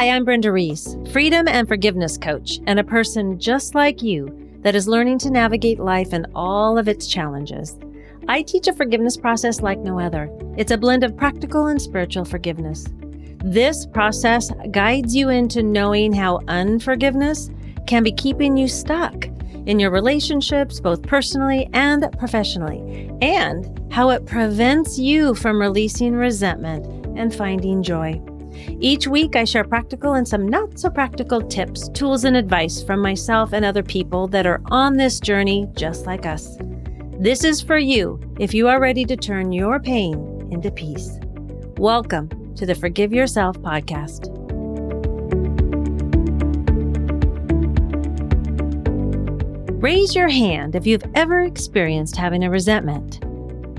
Hi, I'm Brenda Reese, freedom and forgiveness coach, and a person just like you that is learning to navigate life and all of its challenges. I teach a forgiveness process like no other. It's a blend of practical and spiritual forgiveness. This process guides you into knowing how unforgiveness can be keeping you stuck in your relationships, both personally and professionally, and how it prevents you from releasing resentment and finding joy. Each week, I share practical and some not so practical tips, tools, and advice from myself and other people that are on this journey just like us. This is for you if you are ready to turn your pain into peace. Welcome to the Forgive Yourself podcast. Raise your hand if you've ever experienced having a resentment.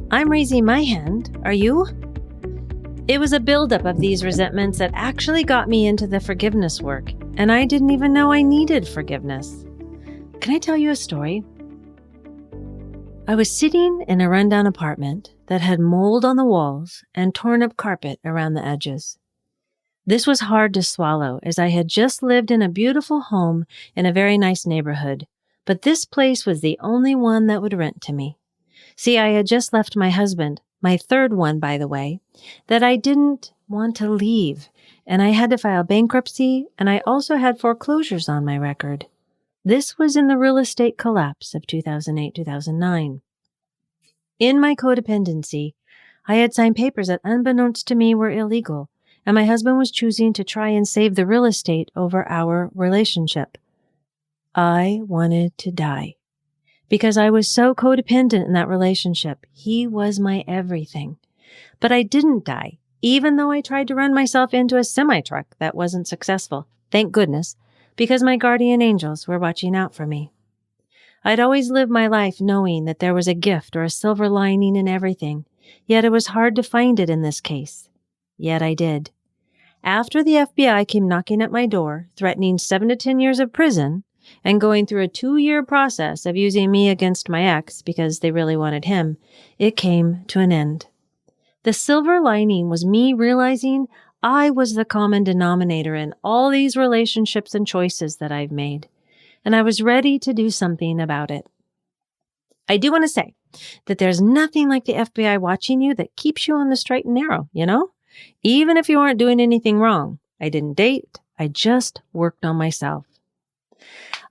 I'm raising my hand. Are you? It was a buildup of these resentments that actually got me into the forgiveness work, and I didn't even know I needed forgiveness. Can I tell you a story? I was sitting in a rundown apartment that had mold on the walls and torn up carpet around the edges. This was hard to swallow as I had just lived in a beautiful home in a very nice neighborhood, but this place was the only one that would rent to me. See, I had just left my husband, my third one, by the way, that I didn't want to leave, and I had to file bankruptcy, and I also had foreclosures on my record. This was in the real estate collapse of 2008-2009. In my codependency, I had signed papers that, unbeknownst to me, were illegal, and my husband was choosing to try and save the real estate over our relationship. I wanted to die. Because I was so codependent in that relationship. He was my everything. But I didn't die, even though I tried to run myself into a semi-truck that wasn't successful. Thank goodness, because my guardian angels were watching out for me. I'd always lived my life knowing that there was a gift or a silver lining in everything, yet it was hard to find it in this case. Yet I did. After the FBI came knocking at my door, threatening 7 to 10 years of prison, and going through a 2-year process of using me against my ex because they really wanted him, it came to an end. The silver lining was me realizing I was the common denominator in all these relationships and choices that I've made, and I was ready to do something about it. I do want to say that there's nothing like the FBI watching you that keeps you on the straight and narrow, Even if you aren't doing anything wrong. I didn't date. I just worked on myself.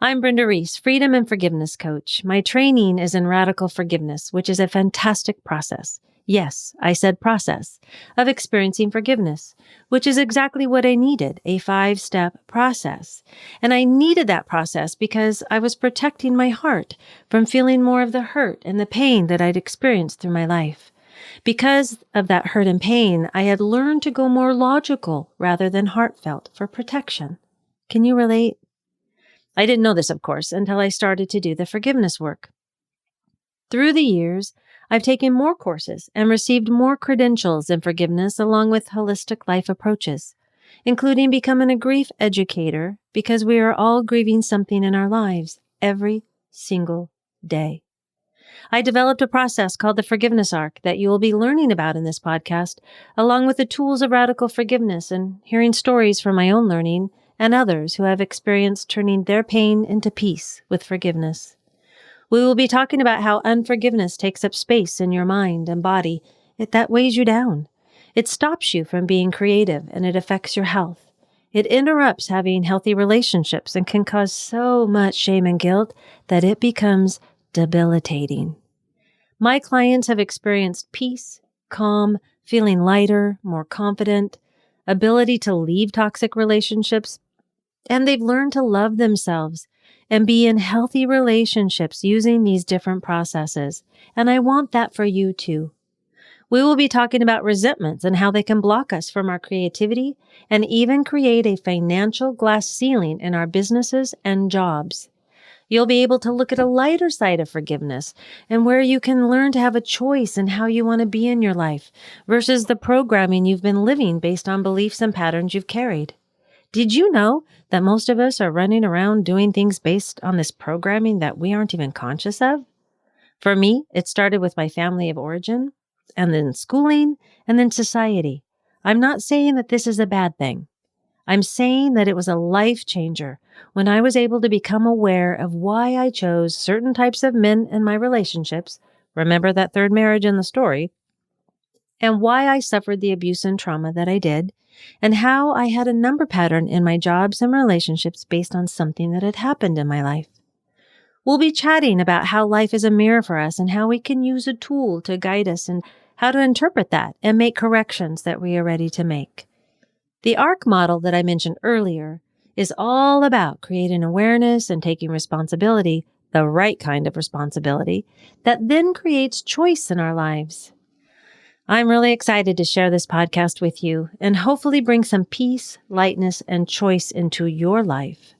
I'm Brenda Reese, freedom and forgiveness coach. My training is in radical forgiveness, which is a fantastic process. Yes, I said process of experiencing forgiveness, which is exactly what I needed, a 5-step process. And I needed that process because I was protecting my heart from feeling more of the hurt and the pain that I'd experienced through my life. Because of that hurt and pain, I had learned to go more logical rather than heartfelt for protection. Can you relate? I didn't know this, of course, until I started to do the forgiveness work. Through the years, I've taken more courses and received more credentials in forgiveness along with holistic life approaches, including becoming a grief educator because we are all grieving something in our lives every single day. I developed a process called the Forgiveness Arc that you will be learning about in this podcast, along with the tools of radical forgiveness and hearing stories from my own learning and others who have experienced turning their pain into peace with forgiveness. We will be talking about how unforgiveness takes up space in your mind and body. That weighs you down. It stops you from being creative, and it affects your health. It interrupts having healthy relationships and can cause so much shame and guilt that it becomes debilitating. My clients have experienced peace, calm, feeling lighter, more confident, ability to leave toxic relationships, and they've learned to love themselves and be in healthy relationships using these different processes. And I want that for you too. We will be talking about resentments and how they can block us from our creativity and even create a financial glass ceiling in our businesses and jobs. You'll be able to look at a lighter side of forgiveness and where you can learn to have a choice in how you want to be in your life versus the programming you've been living based on beliefs and patterns you've carried. Did you know that most of us are running around doing things based on this programming that we aren't even conscious of? For me, it started with my family of origin, and then schooling, and then society. I'm not saying that this is a bad thing. I'm saying that it was a life changer when I was able to become aware of why I chose certain types of men in my relationships. Remember that third marriage in the story? And why I suffered the abuse and trauma that I did, and how I had a number pattern in my jobs and relationships based on something that had happened in my life. We'll be chatting about how life is a mirror for us and how we can use a tool to guide us and how to interpret that and make corrections that we are ready to make. The ARC model that I mentioned earlier is all about creating awareness and taking responsibility, the right kind of responsibility, that then creates choice in our lives. I'm really excited to share this podcast with you and hopefully bring some peace, lightness, and choice into your life.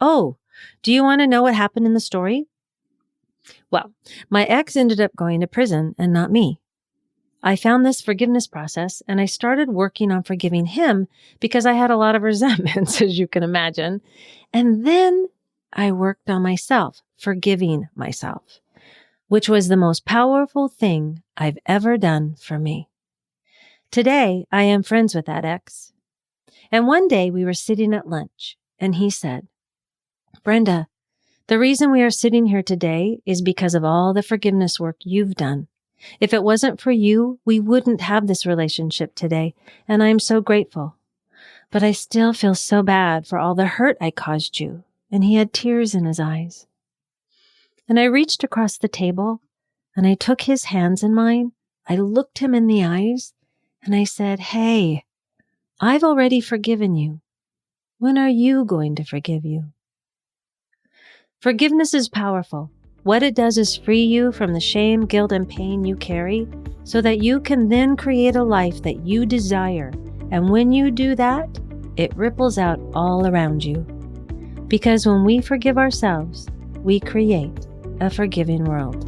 Oh, do you want to know what happened in the story? Well, my ex ended up going to prison and not me. I found this forgiveness process and I started working on forgiving him because I had a lot of resentments, as you can imagine. And then I worked on myself, forgiving myself, which was the most powerful thing I've ever done for me. Today, I am friends with that ex. And one day we were sitting at lunch and he said, "Brenda, the reason we are sitting here today is because of all the forgiveness work you've done. If it wasn't for you, we wouldn't have this relationship today, and I am so grateful. But I still feel so bad for all the hurt I caused you." And he had tears in his eyes. And I reached across the table, and I took his hands in mine. I looked him in the eyes, and I said, "Hey, I've already forgiven you. When are you going to forgive you?" Forgiveness is powerful. What it does is free you from the shame, guilt, and pain you carry so that you can then create a life that you desire. And when you do that, it ripples out all around you. Because when we forgive ourselves, we create a forgiving world.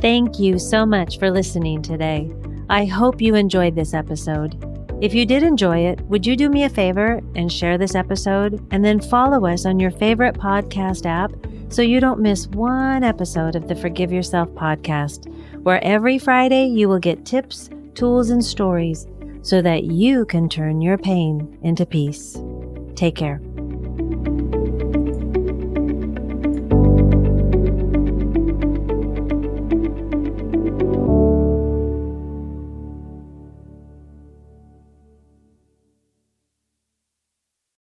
Thank you so much for listening today. I hope you enjoyed this episode. If you did enjoy it, would you do me a favor and share this episode and then follow us on your favorite podcast app so you don't miss one episode of the Forgive Yourself podcast, where every Friday you will get tips, tools, and stories so that you can turn your pain into peace. Take care.